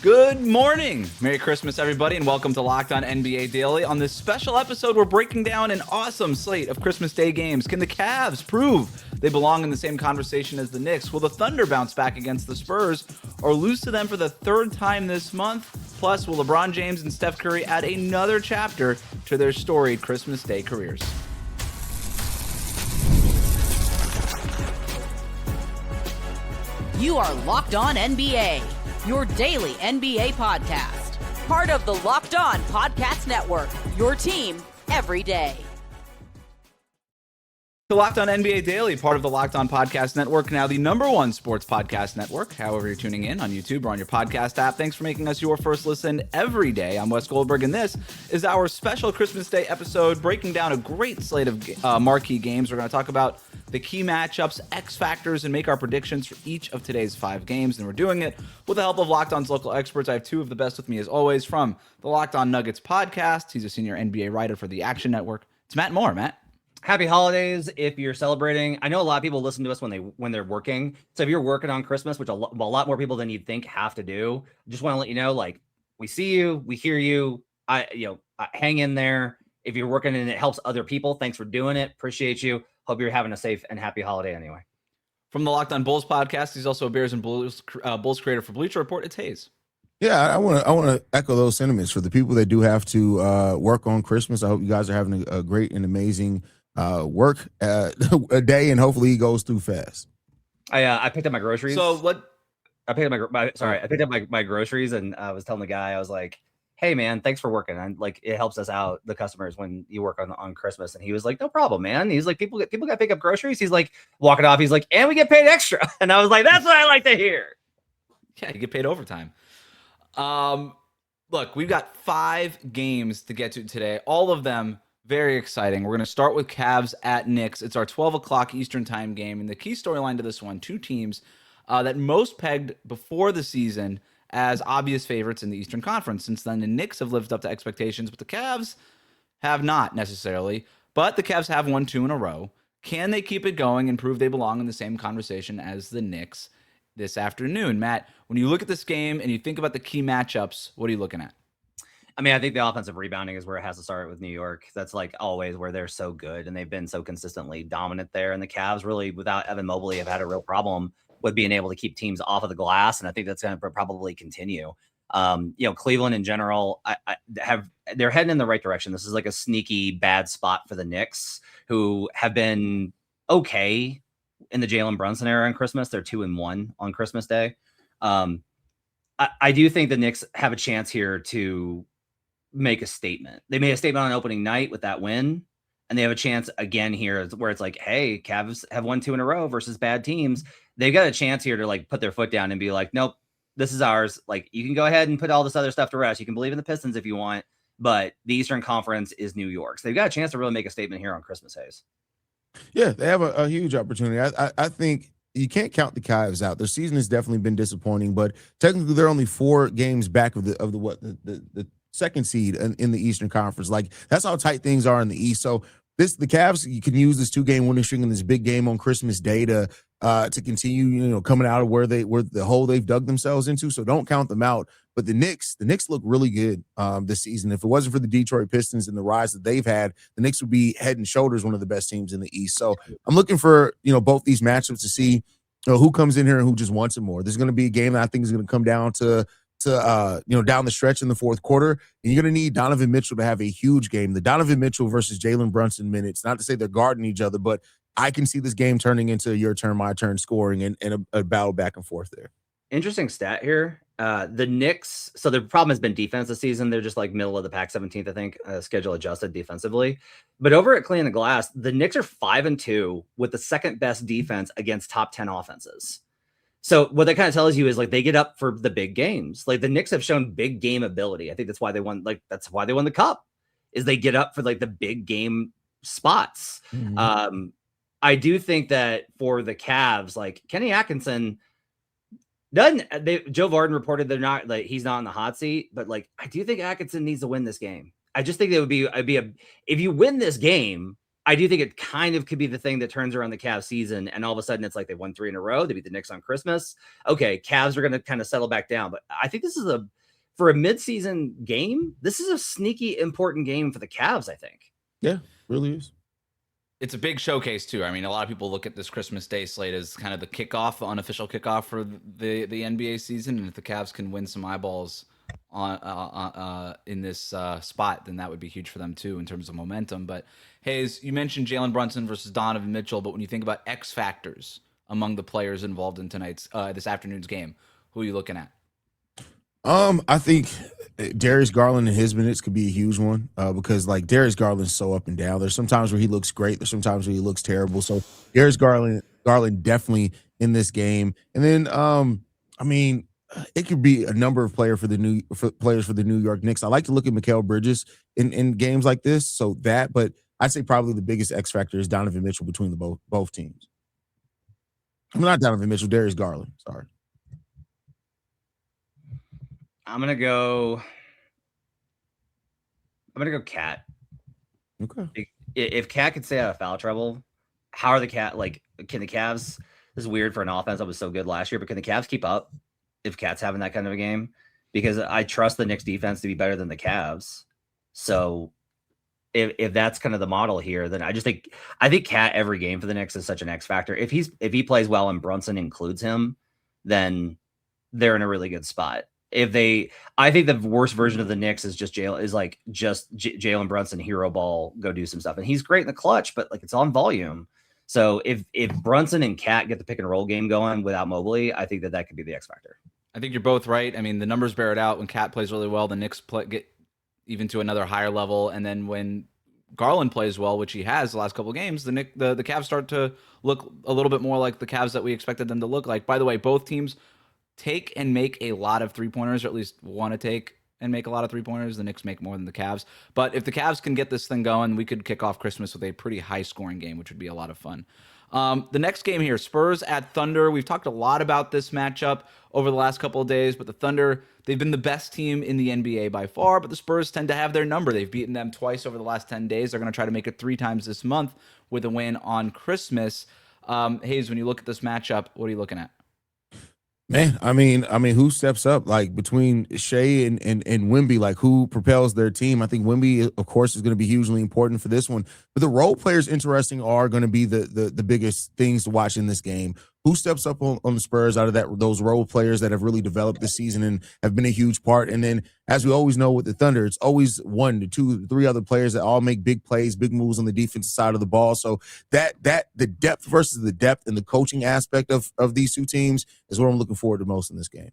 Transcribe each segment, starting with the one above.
Good morning. Merry Christmas, everybody, and welcome to Locked On NBA Daily. On this special episode, we're breaking down an awesome slate of Christmas Day games. Can the Cavs prove they belong in the same conversation as the Knicks? Will the Thunder bounce back against the Spurs or lose to them for the third time this month? Plus, will LeBron James and Steph Curry add another chapter to their storied Christmas Day careers? You are Locked On NBA, your daily NBA podcast. Part of the Locked On Podcast Network, your team every day. The Locked On NBA Daily, part of the Locked On Podcast Network, now the #1 sports podcast network. However you're tuning in on YouTube or on your podcast app, thanks for making us your first listen every day. I'm Wes Goldberg, and this is our special Christmas Day episode, breaking down a great slate of marquee games. We're going to talk about the key matchups, X factors, and make our predictions for each of today's 5 games. And we're doing it with the help of Locked On's local experts. I have 2 of the best with me, as always, from the Locked On Nuggets podcast. He's a senior NBA writer for the Action Network. It's Matt Moore. Matt. Happy holidays if you're celebrating. I know a lot of people listen to us when they're working. So if you're working on Christmas, which a lot more people than you'd think have to do, just want to let you know, like, we see you, we hear you. Hang in there. If you're working and it helps other people, thanks for doing it. Appreciate you. Hope you're having a safe and happy holiday anyway. From the Locked On Bulls podcast, he's also a Bears and Bulls creator for Bleacher Report. It's Hayes. Yeah, I want to echo those sentiments for the people that do have to work on Christmas. I hope you guys are having a great and amazing work a day, and hopefully he goes through fast. I picked up my groceries. So what? I picked up my groceries, and I was telling the guy, I was like, "Hey man, thanks for working. And like, it helps us out, the customers, when you work on Christmas." And he was like, "No problem, man." He's like, people got to pick up groceries. He's like, walking off. He's like, "And we get paid extra." And I was like, "That's what I like to hear." Yeah, you get paid overtime. Look, we've got 5 games to get to today. All of them very exciting. We're going to start with Cavs at Knicks. It's our 12 o'clock Eastern time game. And the key storyline to this one, 2 teams that most pegged before the season as obvious favorites in the Eastern Conference. Since then, the Knicks have lived up to expectations, but the Cavs have not necessarily. But the Cavs have won 2 in a row. Can they keep it going and prove they belong in the same conversation as the Knicks this afternoon? Matt, when you look at this game and you think about the key matchups, what are you looking at? I mean, I think the offensive rebounding is where it has to start with New York. That's like always where they're so good, and they've been so consistently dominant there. And the Cavs really, without Evan Mobley, have had a real problem with being able to keep teams off of the glass. And I think that's going to probably continue. Cleveland in general, they're heading in the right direction. This is like a sneaky bad spot for the Knicks, who have been okay in the Jalen Brunson era on Christmas. They're 2-1 on Christmas Day. I do think the Knicks have a chance here to make a statement. They made a statement on opening night with that win, and they have a chance again here where it's like, hey, Cavs have won 2 in a row versus bad teams. They've got a chance here to like put their foot down and be like, nope, this is ours. Like, you can go ahead and put all this other stuff to rest. You can believe in the Pistons if you want, but the Eastern Conference is New York. So they've got a chance to really make a statement here on Christmas, Hayes. Yeah, they have a huge opportunity. I think you can't count the Cavs out. Their season has definitely been disappointing, but technically they're only 4 games back of the second seed in the Eastern Conference. Like, that's how tight things are in the East. So the Cavs, you can use this 2-game winning streak and this big game on Christmas Day to continue, coming out of where the hole they've dug themselves into. So don't count them out. But the Knicks look really good this season. If it wasn't for the Detroit Pistons and the rise that they've had, the Knicks would be head and shoulders one of the best teams in the East. So I'm looking for, both these matchups to see who comes in here and who just wants it more. There's going to be a game that I think is going to come down to down the stretch in the fourth quarter, and you're going to need Donovan Mitchell to have a huge game. The Donovan Mitchell versus Jalen Brunson minutes, not to say they're guarding each other, but I can see this game turning into your turn, my turn scoring and a battle back and forth there. Interesting stat here. The Knicks, so the problem has been defense this season. They're just like middle of the pack, 17th, I think, schedule adjusted defensively. But over at Cleaning the Glass, the Knicks are 5-2 with the second best defense against top 10 offenses. So what that kind of tells you is like they get up for the big games. Like the Knicks have shown big game ability. I think that's why they won. Like that's why they won the cup, is they get up for like the big game spots. Mm-hmm. I do think that for the Cavs, like Kenny Atkinson Joe Varden reported they're not like he's not in the hot seat, but like I do think Atkinson needs to win this game. I just think it would be if you win this game, I do think it kind of could be the thing that turns around the Cavs season, and all of a sudden it's like they won 3 in a row. They beat the Knicks on Christmas. Okay, Cavs are going to kind of settle back down, but I think this is for a midseason game, this is a sneaky important game for the Cavs, I think. Yeah, really is. It's a big showcase too. I mean, a lot of people look at this Christmas Day slate as kind of the kickoff, the unofficial kickoff for the NBA season. And if the Cavs can win some eyeballs on in this spot, then that would be huge for them too in terms of momentum. But Hayes, you mentioned Jalen Brunson versus Donovan Mitchell, but when you think about X factors among the players involved in this afternoon's game, who are you looking at? I think Darius Garland and his minutes could be a huge one because like Darius Garland's so up and down. There's sometimes where he looks great. There's sometimes where he looks terrible. So Darius Garland definitely in this game. And then I mean, it could be a number of players for the New York Knicks. I like to look at Mikal Bridges in games like this. So but I'd say probably the biggest X factor is Donovan Mitchell between the both teams. I'm not Donovan Mitchell, Darius Garland. Sorry. I'm gonna go Cat. Okay. If Cat could stay out of foul trouble, how are can the Cavs? This is weird for an offense that was so good last year, but can the Cavs keep up if Cat's having that kind of a game? Because I trust the Knicks defense to be better than the Cavs. So if that's kind of the model here, then I think Cat every game for the Knicks is such an X factor. If he plays well and Brunson includes him, then they're in a really good spot. I think the worst version of the Knicks is just Jalen Brunson hero ball, go do some stuff, and he's great in the clutch, but like it's on volume. So if Brunson and Cat get the pick and roll game going without Mobley, I think that could be the X factor. I think you're both right. I mean, the numbers bear it out. When Cat plays really well, the Knicks get even to another higher level, and then when Garland plays well, which he has the last couple of games, the Cavs start to look a little bit more like the Cavs that we expected them to look like. By the way, both teams take and make a lot of three-pointers, or at least want to take and make a lot of three-pointers. The Knicks make more than the Cavs. But if the Cavs can get this thing going, we could kick off Christmas with a pretty high-scoring game, which would be a lot of fun. The next game here, Spurs at Thunder. We've talked a lot about this matchup over the last couple of days, but the Thunder, they've been the best team in the NBA by far, but the Spurs tend to have their number. They've beaten them twice over the last 10 days. They're going to try to make it 3 times this month with a win on Christmas. Hayes, when you look at this matchup, what are you looking at? Man, I mean, who steps up like between Shai and Wemby? Like who propels their team? I think Wemby, of course, is going to be hugely important for this one. But the role players, interesting, are going to be the biggest things to watch in this game. Who steps up on the Spurs out of those role players that have really developed this season and have been a huge part? And then, as we always know with the Thunder, it's always 1 to 2 to 3 other players that all make big plays, big moves on the defensive side of the ball. So that the depth versus the depth and the coaching aspect of these two teams is what I'm looking forward to most in this game.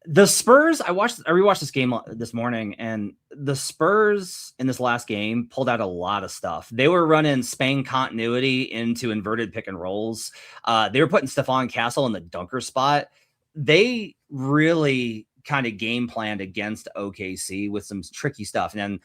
The Spurs, I rewatched this game this morning, and the Spurs in this last game pulled out a lot of stuff. They were running Spain continuity into inverted pick and rolls. They were putting Stephon Castle in the dunker spot. They really kind of game planned against OKC with some tricky stuff. And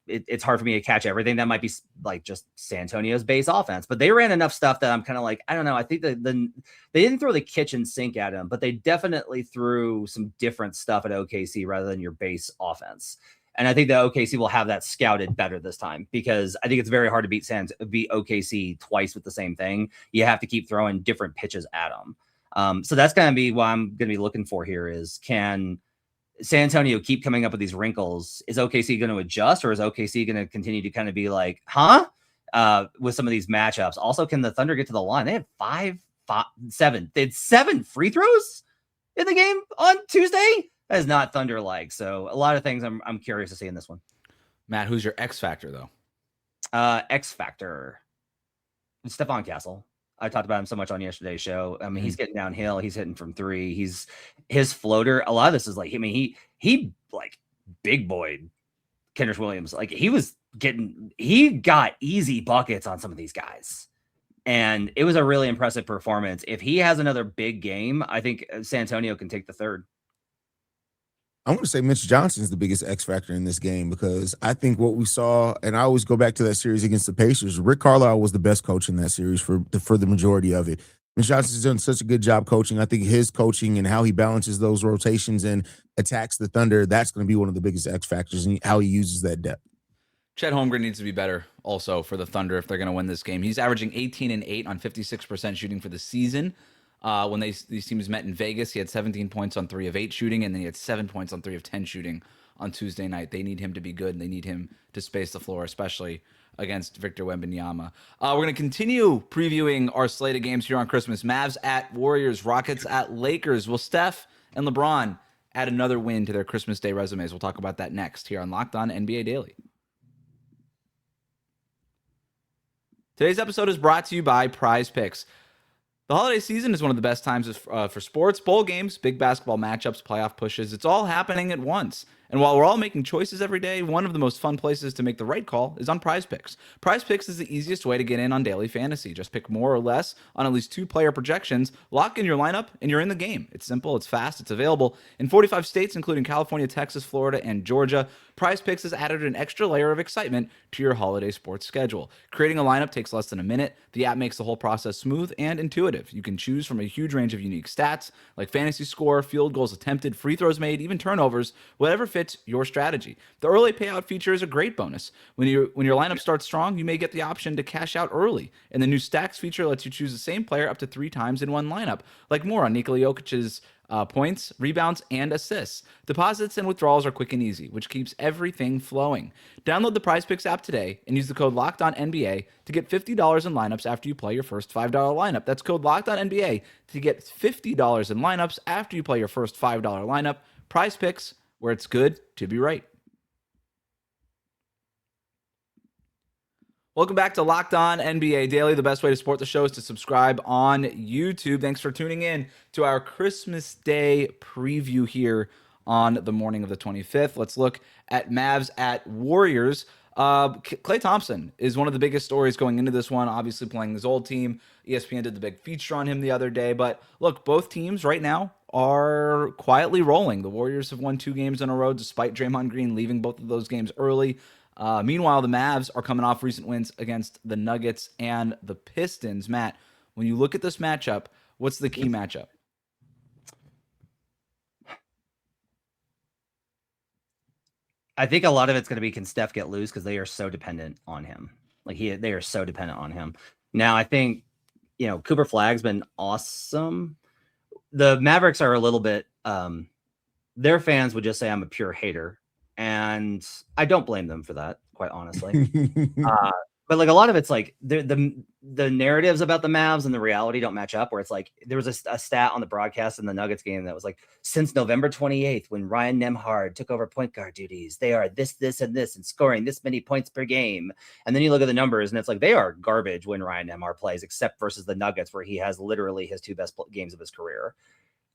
it's hard for me to catch everything. That might be like just San Antonio's base offense, but they ran enough stuff that I'm kind of like, I don't know. I think that they didn't throw the kitchen sink at him, but they definitely threw some different stuff at OKC rather than your base offense. And I think that OKC will have that scouted better this time, because I think it's very hard to beat OKC twice with the same thing. You have to keep throwing different pitches at them. So that's going to be what I'm going to be looking for here is, can San Antonio keep coming up with these wrinkles? Is OKC going to adjust, or is OKC going to continue to kind of be like, with some of these matchups? Also, can the Thunder get to the line? They had 7. They had 7 free throws in the game on Tuesday. That is not Thunder-like. So a lot of things I'm curious to see in this one. Matt, who's your X factor though? X factor, Stephon Castle. I talked about him so much on yesterday's show. I mean, he's getting downhill. He's hitting from 3. His floater. A lot of this is like, I mean, he like big boy Kendrick Williams. Like he got easy buckets on some of these guys. And it was a really impressive performance. If he has another big game, I think San Antonio can take the 3rd. I'm going to say Mitch Johnson is the biggest X factor in this game, because I think what we saw, and I always go back to that series against the Pacers, Rick Carlisle was the best coach in that series for the majority of it. Mitch Johnson's done such a good job coaching. I think his coaching and how he balances those rotations and attacks the Thunder, that's going to be one of the biggest X factors, and how he uses that depth. Chet Holmgren needs to be better also for the Thunder if they're going to win this game. He's averaging 18 and 8 on 56% shooting for the season. When these teams met in Vegas, he had 17 points on 3 of 8 shooting, and then he had 7 points on 3 of 10 shooting on Tuesday night. They need him to be good, and they need him to space the floor, especially against Victor Wembanyama. We're going to continue previewing our slate of games here on Christmas. Mavs at Warriors, Rockets at Lakers. Will Steph and LeBron add another win to their Christmas Day resumes? We'll talk about that next here on Locked On NBA Daily. Today's episode is brought to you by Prize Picks. The holiday season is one of the best times for sports, bowl games, big basketball matchups, playoff pushes. It's all happening at once. And while we're all making choices every day, one of the most fun places to make the right call is on Prize Picks. Prize Picks is the easiest way to get in on daily fantasy. Just pick more or less on at least 2 player projections, lock in your lineup, and you're in the game. It's simple, it's fast, it's available in 45 states, including California, Texas, Florida, and Georgia. Prize Picks has added an extra layer of excitement to your holiday sports schedule. Creating a lineup takes less than a minute. The app makes the whole process smooth and intuitive. You can choose from a huge range of unique stats like fantasy score, field goals attempted, free throws made, even turnovers, whatever fits your strategy. The early payout feature is a great bonus. When your lineup starts strong, you may get the option to cash out early. And the new stacks feature lets you choose the same player up to 3 times in one lineup, like more on Nikola Jokic's points, rebounds, and assists. Deposits and withdrawals are quick and easy, which keeps everything flowing. Download the Prize Picks app today and use the code LOCKEDONNBA to get $50 in lineups after you play your first $5 lineup. That's code LOCKEDONNBA to get $50 in lineups after you play your first $5 lineup. Prize Picks, where it's good to be right. Welcome back to Locked On NBA Daily. The best way to support the show is to subscribe on YouTube. Thanks for tuning in to our Christmas Day preview here on the morning of the 25th. Let's look at Mavs at Warriors. Klay Thompson is one of the biggest stories going into this one, obviously playing his old team. ESPN did the big feature on him the other day. But look, both teams right now are quietly rolling. The Warriors have won 2 games in a row despite Draymond Green leaving both of those games early. Meanwhile, the Mavs are coming off recent wins against the Nuggets and the Pistons. Matt, when you look at this matchup, what's the key matchup? I think a lot of it's going to be, can Steph get loose, because they are so dependent on him. They are so dependent on him. Now, I think, Cooper Flagg's been awesome. The Mavericks are a little bit, their fans would just say I'm a pure hater. And I don't blame them for that, quite honestly. But a lot of it's the narratives about the Mavs and the reality don't match up, where it's there was a stat on the broadcast in the Nuggets game that was since November 28th, when Ryan Nembhard took over point guard duties, they are this, and this, and scoring this many points per game. And then you look at the numbers and it's they are garbage when Ryan Nembhard plays, except versus the Nuggets, where he has literally his 2 best games of his career.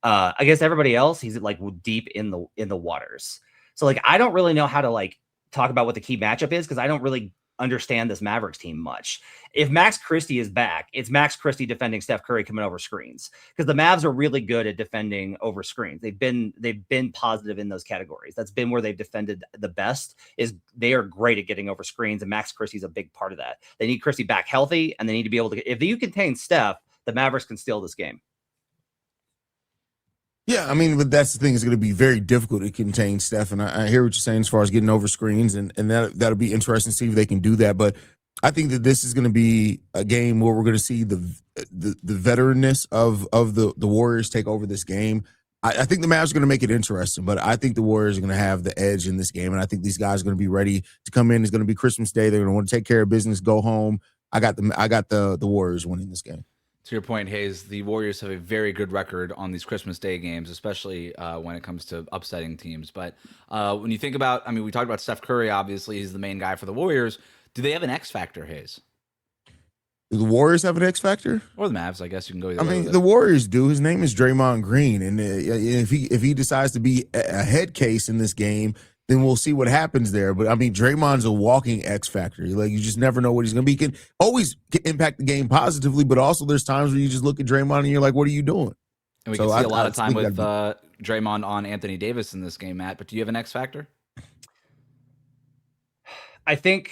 Against everybody else, he's deep in the waters. So I don't really know how to talk about what the key matchup is, because I don't really understand this Mavericks team much. If Max Christie is back, it's Max Christie defending Steph Curry coming over screens, because the Mavs are really good at defending over screens. They've been positive in those categories. That's been where they've defended the best, is they are great at getting over screens, and Max Christie's a big part of that. They need Christie back healthy, and they need to be able to, if you contain Steph, the Mavericks can steal this game. Yeah, I mean, but that's the thing. It's going to be very difficult to contain Steph, and I hear what you're saying as far as getting over screens, and that'll be interesting to see if they can do that. But I think that this is going to be a game where we're going to see the veteranness of the Warriors take over this game. I think the Mavs are going to make it interesting, but I think the Warriors are going to have the edge in this game, and I think these guys are going to be ready to come in. It's going to be Christmas Day. They're going to want to take care of business, go home. I got the Warriors winning this game. To your point, Hayes, the Warriors have a very good record on these Christmas Day games, especially when it comes to upsetting teams. But when you think about, we talked about Steph Curry, obviously, he's the main guy for the Warriors. Do they have an X factor, Hayes? Do the Warriors have an X factor? Or the Mavs, I guess you can go either way. The Warriors do. His name is Draymond Green, and if he decides to be a head case in this game, then we'll see what happens there. But Draymond's a walking X factor. You just never know what he's going to be. He can always impact the game positively, but also there's times where you just look at Draymond and you're like, what are you doing? And we can see a lot of time with Draymond on Anthony Davis in this game, Matt. But do you have an X factor? I think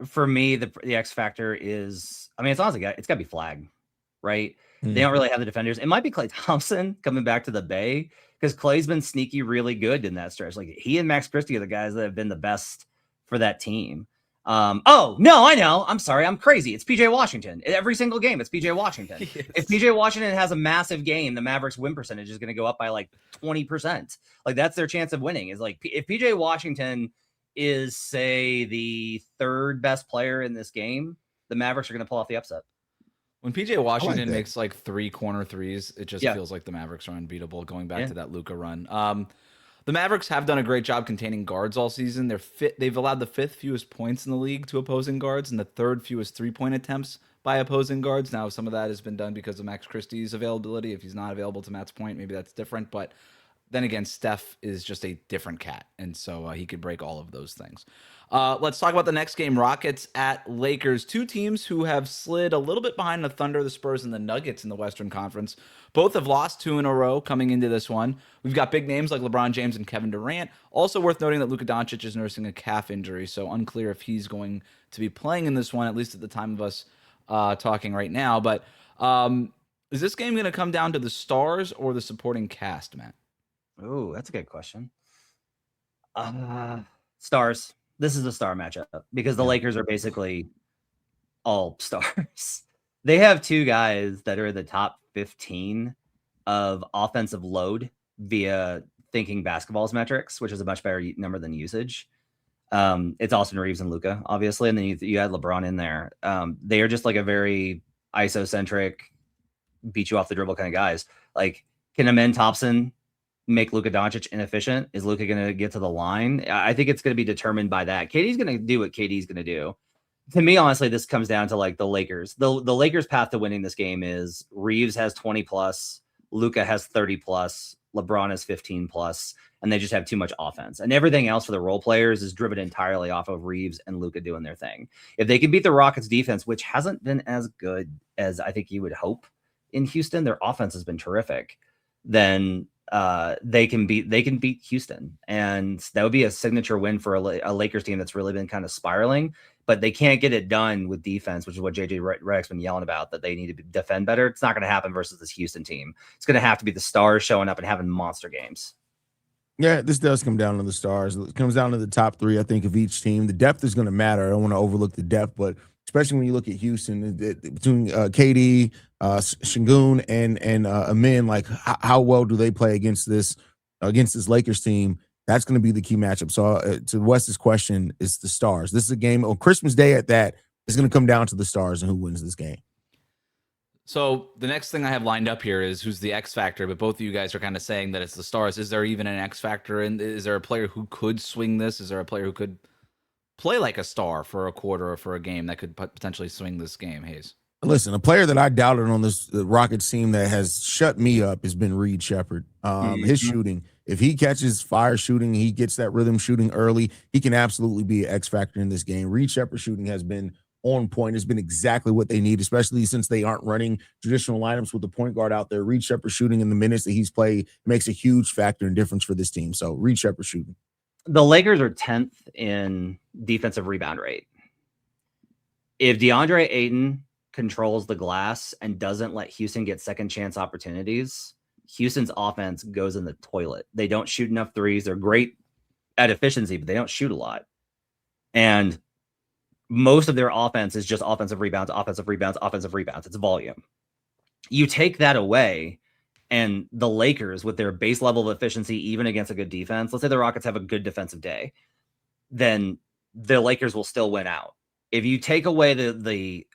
for me, the X factor is, it's honestly, it's got to be Flag, right? Mm-hmm. They don't really have the defenders. It might be Klay Thompson coming back to the Bay, because Klay's been sneaky really good in that stretch. He and Max Christie are the guys that have been the best for that team. Oh, no, I know. I'm sorry. I'm crazy. It's PJ Washington. Every single game, it's PJ Washington. Yes. If PJ Washington has a massive game, the Mavericks win percentage is going to go up by like 20%. Like that's their chance of winning is like if PJ Washington is, say, the third best player in this game, the Mavericks are going to pull off the upset. When PJ Washington that. makes like 3 corner threes, it just feels like the Mavericks are unbeatable going back to that Luka run. The Mavericks have done a great job containing guards all season. They've allowed the 5th fewest points in the league to opposing guards and the 3rd fewest 3-point attempts by opposing guards. Now, some of that has been done because of Max Christie's availability. If he's not available to Matt's point, maybe that's different. But then again, Steph is just a different cat, and so he could break all of those things. Let's talk about the next game, Rockets at Lakers. 2 teams who have slid a little bit behind the Thunder, the Spurs, and the Nuggets in the Western Conference. Both have lost 2 in a row coming into this one. We've got big names like LeBron James and Kevin Durant. Also worth noting that Luka Doncic is nursing a calf injury, so unclear if he's going to be playing in this one, at least at the time of us talking right now. But is this game going to come down to the stars or the supporting cast, Matt? Oh, that's a good question. Stars. This is a star matchup because the Lakers are basically all stars. They have 2 guys that are in the top 15 of offensive load via thinking basketball's metrics, which is a much better number than usage. It's Austin Reeves and Luka, obviously, and then you add LeBron in there. They are just like a very isocentric, beat you off the dribble kind of guys. Like, can Amen Thompson make Luka Doncic inefficient? Is Luka going to get to the line? I think it's going to be determined by that. KD's going to do what KD's going to do. To me, honestly, this comes down to like the Lakers. The Lakers' path to winning this game is Reeves has 20 plus, Luka has 30 plus, LeBron has 15 plus, and they just have too much offense. And everything else for the role players is driven entirely off of Reeves and Luka doing their thing. If they can beat the Rockets' defense, which hasn't been as good as I think you would hope in Houston, their offense has been terrific, then they can beat Houston, and that would be a signature win for a Lakers team that's really been kind of spiraling, but they can't get it done with defense, which is what JJ Redick's been yelling about, that they need to defend better. It's not going to happen versus this Houston team. It's going to have to be the stars showing up and having monster games. Yeah, this does come down to the stars. It comes down to the top 3, I think, of each team. The depth is going to matter. I don't want to overlook the depth, but especially when you look at Houston, between KD, Şengün, and Amen, like how well do they play against this Lakers team? That's going to be the key matchup. So to Wes's question, it's the stars. This is a game on Christmas Day at that. It's going to come down to the stars and who wins this game. So the next thing I have lined up here is who's the X factor, but both of you guys are kind of saying that it's the stars. Is there even an X factor? And is there a player who could swing this? Is there a player who could play like a star for a quarter or for a game that could potentially swing this game, Hayes? Listen, a player that I doubted on this Rockets team that has shut me up has been Reed Shepherd. His shooting, if he catches fire shooting, he gets that rhythm shooting early, he can absolutely be an X factor in this game. Reed Shepherd shooting has been on point. It's been exactly what they need, especially since they aren't running traditional lineups with the point guard out there. Reed Shepherd shooting in the minutes that he's played makes a huge factor and difference for this team. So Reed Shepherd shooting. The Lakers are 10th in defensive rebound rate. If DeAndre Ayton controls the glass and doesn't let Houston get second chance opportunities, Houston's offense goes in the toilet. They don't shoot enough threes. They're great at efficiency, but they don't shoot a lot. And most of their offense is just offensive rebounds, offensive rebounds, offensive rebounds. It's volume. You take that away, and the Lakers, with their base level of efficiency, even against a good defense, let's say the Rockets have a good defensive day, then the Lakers will still win out. If you take away the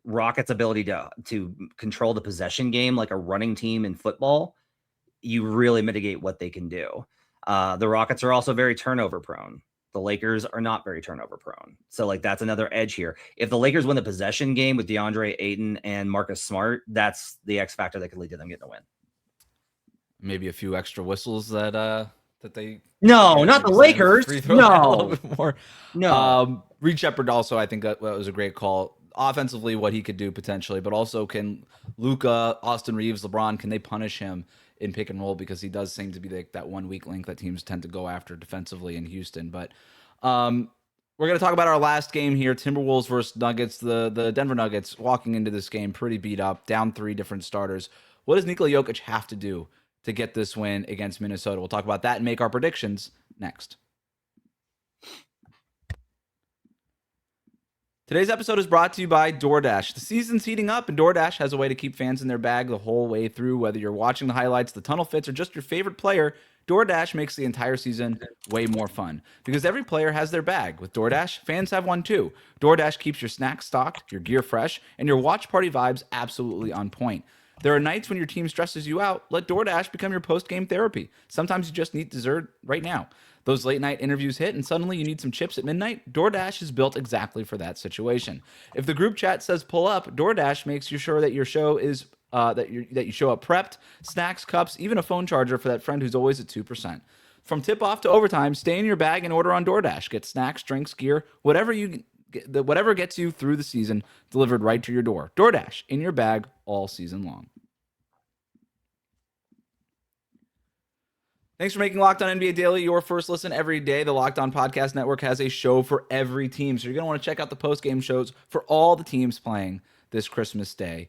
Rockets' ability to control the possession game like a running team in football, you really mitigate what they can do. The Rockets are also very turnover prone. The Lakers are not very turnover prone. So like that's another edge here. If the Lakers win the possession game with DeAndre Ayton and Marcus Smart, that's the X factor that could lead to them getting a win. Maybe a few extra whistles that they. No, not the Lakers. No, a little bit more. No. Reed Shepherd also, I think that was a great call. Offensively, what he could do potentially, but also can Luka, Austin Reeves, LeBron, can they punish him in pick and roll, because he does seem to be that one weak link that teams tend to go after defensively in Houston. But we're going to talk about our last game here, Timberwolves versus Nuggets. The Denver Nuggets walking into this game pretty beat up, down 3 different starters. What does Nikola Jokic have to do to get this win against Minnesota? We'll talk about that and make our predictions next. Today's episode is brought to you by DoorDash. The season's heating up, and DoorDash has a way to keep fans in their bag the whole way through. Whether you're watching the highlights, the tunnel fits, or just your favorite player, DoorDash makes the entire season way more fun. Because every player has their bag. With DoorDash, fans have one too. DoorDash keeps your snacks stocked, your gear fresh, and your watch party vibes absolutely on point. There are nights when your team stresses you out. Let DoorDash become your post-game therapy. Sometimes you just need dessert right now. Those late night interviews hit and suddenly you need some chips at midnight. DoorDash is built exactly for that situation. If the group chat says pull up, DoorDash makes you sure that your show is that you show up prepped, snacks, cups, even a phone charger for that friend who's always at 2%. From tip off to overtime, stay in your bag and order on DoorDash. Get snacks, drinks, gear, whatever gets you through the season delivered right to your door. DoorDash in your bag all season long. Thanks for making Locked On NBA Daily your first listen every day. The Locked On Podcast Network has a show for every team, so you're going to want to check out the post-game shows for all the teams playing this Christmas Day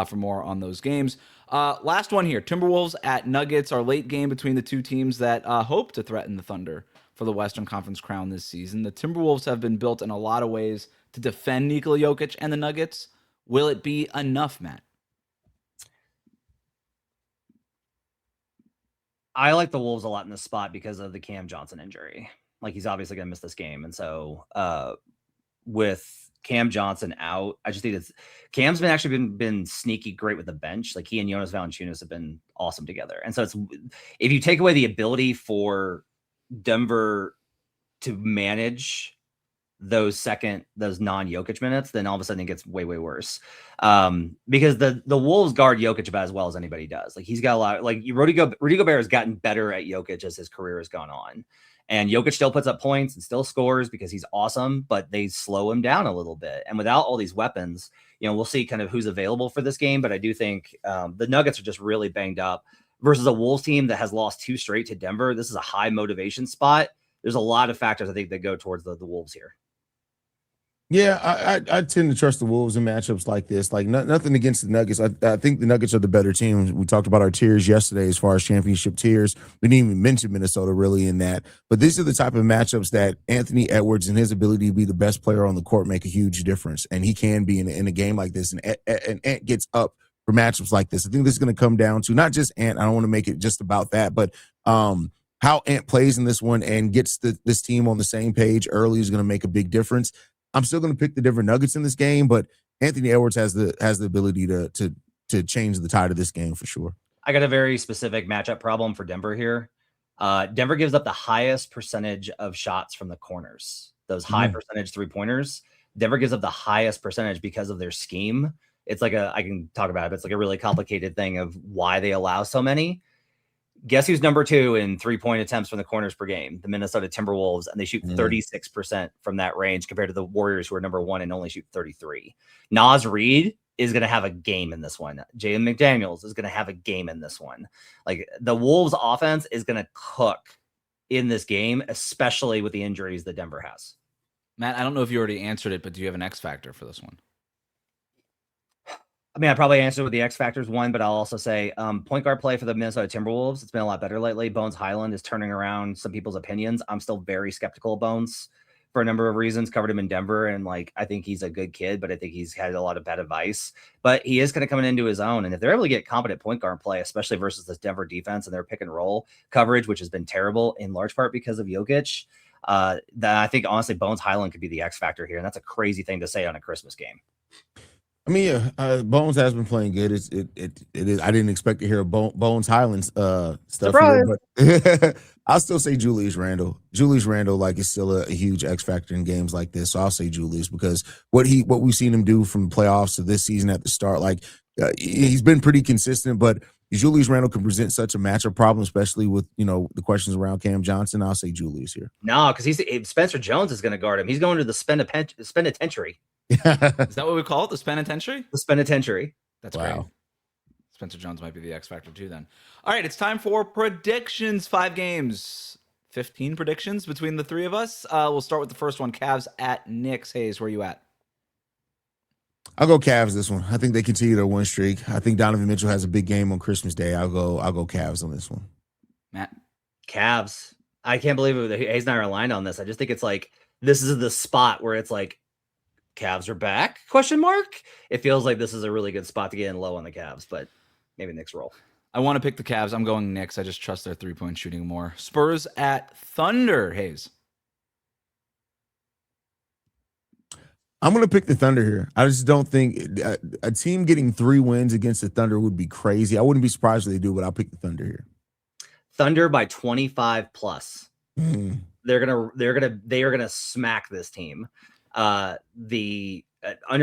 for more on those games. Last one here, Timberwolves at Nuggets, our late game between the two teams that hope to threaten the Thunder for the Western Conference crown this season. The Timberwolves have been built in a lot of ways to defend Nikola Jokic and the Nuggets. Will it be enough, Matt? I like the Wolves a lot in this spot because of the Cam Johnson injury. Like, he's obviously going to miss this game. And so with Cam Johnson out, I just think Cam's been sneaky great with the bench. Like, he and Jonas Valanciunas have been awesome together. And so if you take away the ability for Denver to manage those non-Jokic minutes, then all of a sudden it gets way, way worse. Because the Wolves guard Jokic about as well as anybody does. Like, he's got a lot, like Rudy Gobert has gotten better at Jokic as his career has gone on. And Jokic still puts up points and still scores because he's awesome, but they slow him down a little bit. And without all these weapons, we'll see kind of who's available for this game. But I do think the Nuggets are just really banged up versus a Wolves team that has lost 2 straight to Denver. This is a high motivation spot. There's a lot of factors I think that go towards the Wolves here. Yeah, I tend to trust the Wolves in matchups like this. Like, nothing against the Nuggets. I think the Nuggets are the better team. We talked about our tiers yesterday as far as championship tiers. We didn't even mention Minnesota really in that. But these are the type of matchups that Anthony Edwards and his ability to be the best player on the court make a huge difference. And he can be in a game like this. And Ant gets up for matchups like this. I think this is going to come down to not just Ant. I don't want to make it just about that, but how Ant plays in this one and gets this team on the same page early is going to make a big difference. I'm still going to pick the Denver Nuggets in this game, but Anthony Edwards has the ability to change the tide of this game for sure. I got a very specific matchup problem for Denver here. Denver gives up the highest percentage of shots from the corners, those high percentage 3-pointers. Denver gives up the highest percentage because of their scheme. It's like I can talk about it, but it's like a really complicated thing of why they allow so many. Guess who's number 2 in 3-point attempts from the corners per game? The Minnesota Timberwolves, and they shoot 36% from that range compared to the Warriors, who are number 1 and only shoot 33. Naz Reid is going to have a game in this one. Jaden McDaniels is going to have a game in this one. Like, the Wolves offense is going to cook in this game, especially with the injuries that Denver has. Matt, I don't know if you already answered it, but do you have an X factor for this one? I mean, I probably answered with the X factors one, but I'll also say point guard play for the Minnesota Timberwolves. It's been a lot better lately. Bones Highland is turning around some people's opinions. I'm still very skeptical of Bones for a number of reasons. Covered him in Denver, and I think he's a good kid, but I think he's had a lot of bad advice. But he is kind of coming into his own, and if they're able to get competent point guard play, especially versus this Denver defense and their pick and roll coverage, which has been terrible in large part because of Jokic, that I think honestly Bones Highland could be the X factor here, and that's a crazy thing to say on a Christmas game. I mean, Bones has been playing good. It is. I didn't expect to hear Bones Highlands stuff here, but I'll still say Julius Randle. Julius Randle is still a huge X factor in games like this. So I'll say Julius because what we've seen him do from playoffs to this season at the start, he's been pretty consistent. But Julius Randle can present such a matchup problem, especially with the questions around Cam Johnson. I'll say Julius here. No, because Spencer Jones is going to guard him. He's going to the penitentiary. Is that what we call it? The penitentiary? The penitentiary. That's great. Spencer Jones might be the X factor too then. All right, it's time for predictions. 5 games, 15 predictions between the 3 of us. We'll start with the first one, Cavs at Knicks. Hayes, where are you at? I'll go Cavs this one. I think they continue their win streak. I think Donovan Mitchell has a big game on Christmas Day. I'll go Cavs on this one. Matt? Cavs. I can't believe Hayes and I are aligned on this. I just think it's this is the spot where it's Cavs are back? Question mark. It feels like this is a really good spot to get in low on the Cavs, but maybe Knicks roll. I want to pick the Cavs. I'm going Knicks. I just trust their 3-point shooting more. Spurs at Thunder. Hayes. I'm going to pick the Thunder here. I just don't think a team getting 3 wins against the Thunder would be crazy. I wouldn't be surprised if they do, but I'll pick the Thunder here. Thunder by 25 plus. Mm. They are gonna smack this team. Under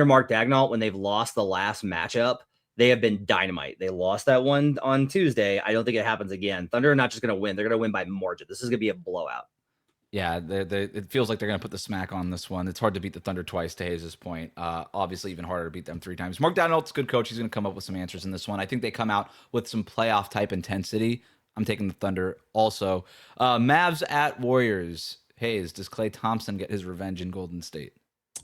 Mark Daigneault, when they've lost the last matchup, they have been dynamite. They lost that one on Tuesday. I don't think it happens again. Thunder are not just going to win. They're going to win by margin. This is going to be a blowout. Yeah, it feels like they're going to put the smack on this one. It's hard to beat the Thunder twice, to Hayes' point. Obviously, even harder to beat them 3 times. Mark Daigneault's a good coach. He's going to come up with some answers in this one. I think they come out with some playoff-type intensity. I'm taking the Thunder also. Mavs at Warriors. Hayes, does Klay Thompson get his revenge in Golden State?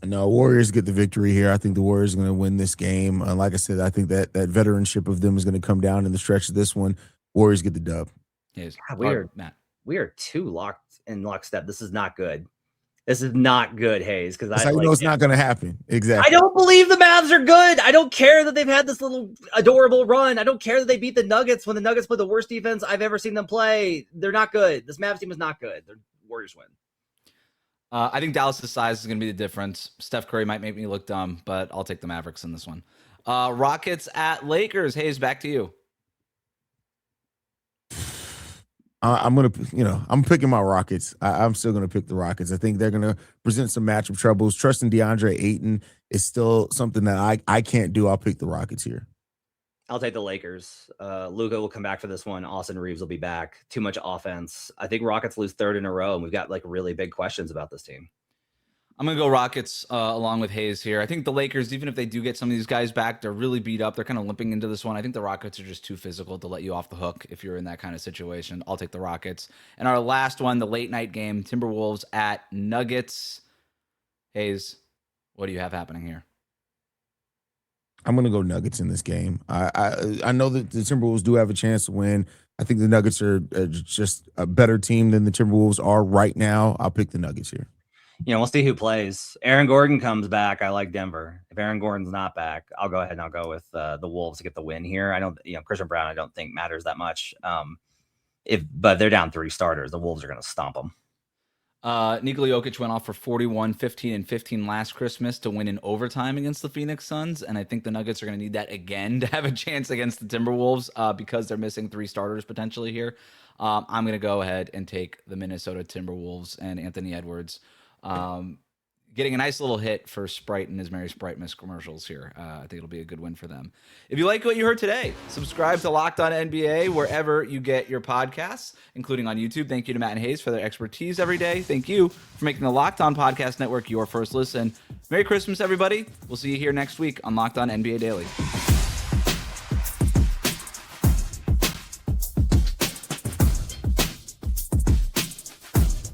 No, Warriors get the victory here. I think the Warriors are going to win this game. Like I said, I think that veteranship of them is going to come down in the stretch of this one. Warriors get the dub. Hayes. God, Matt. We are too locked in lockstep. This is not good. This is not good, Hayes. Because I know it's not going to happen. Exactly. I don't believe the Mavs are good. I don't care that they've had this little adorable run. I don't care that they beat the Nuggets when the Nuggets play the worst defense I've ever seen them play. They're not good. This Mavs team is not good. The Warriors win. I think Dallas' size is going to be the difference. Steph Curry might make me look dumb, but I'll take the Mavericks in this one. Rockets at Lakers. Hayes, back to you. I'm picking my Rockets. I'm still going to pick the Rockets. I think they're going to present some matchup troubles. Trusting DeAndre Ayton is still something that I can't do. I'll pick the Rockets here. I'll take the Lakers. Luka will come back for this one. Austin Reeves will be back. Too much offense. I think Rockets lose 3rd in a row, and we've got like really big questions about this team. I'm going to go Rockets along with Hayes here. I think the Lakers, even if they do get some of these guys back, they're really beat up. They're kind of limping into this one. I think the Rockets are just too physical to let you off the hook if you're in that kind of situation. I'll take the Rockets. And our last one, the late night game, Timberwolves at Nuggets. Hayes, what do you have happening here? I'm going to go Nuggets in this game. I know that the Timberwolves do have a chance to win. I think the Nuggets are just a better team than the Timberwolves are right now. I'll pick the Nuggets here. We'll see who plays. Aaron Gordon comes back. I like Denver. If Aaron Gordon's not back, I'll go ahead and I'll go with the Wolves to get the win here. I don't, Christian Brown, I don't think matters that much. But they're down 3 starters. The Wolves are going to stomp them. Nikola Jokic went off for 41, 15, and 15 last Christmas to win in overtime against the Phoenix Suns, and I think the Nuggets are going to need that again to have a chance against the Timberwolves because they're missing 3 starters potentially here. I'm going to go ahead and take the Minnesota Timberwolves and Anthony Edwards getting a nice little hit for Sprite and his Merry Sprite-Miss commercials here. I think it'll be a good win for them. If you like what you heard today, subscribe to Locked On NBA wherever you get your podcasts, including on YouTube. Thank you to Matt and Hayes for their expertise every day. Thank you for making the Locked On Podcast Network your first listen. Merry Christmas, everybody. We'll see you here next week on Locked On NBA Daily.